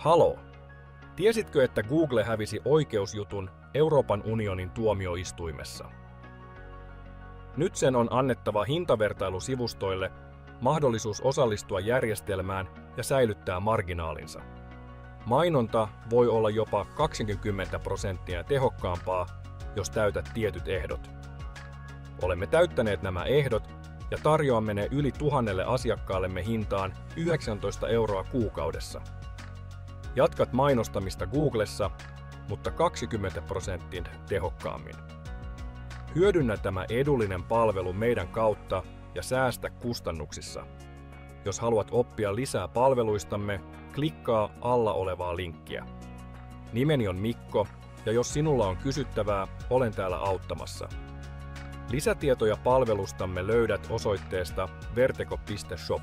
Halo! Tiesitkö, että Google hävisi oikeusjutun Euroopan unionin tuomioistuimessa? Nyt sen on annettava hintavertailusivustoille mahdollisuus osallistua järjestelmään ja säilyttää marginaalinsa. Mainonta voi olla jopa 20% tehokkaampaa, jos täytät tietyt ehdot. Olemme täyttäneet nämä ehdot ja tarjoamme ne yli 1000 asiakkaallemme hintaan 19 € kuukaudessa. Jatkat mainostamista Googlessa, mutta 20% tehokkaammin. Hyödynnä tämä edullinen palvelu meidän kautta ja säästä kustannuksissa. Jos haluat oppia lisää palveluistamme, klikkaa alla olevaa linkkiä. Nimeni on Mikko, ja jos sinulla on kysyttävää, olen täällä auttamassa. Lisätietoja palvelustamme löydät osoitteesta verteko.shop.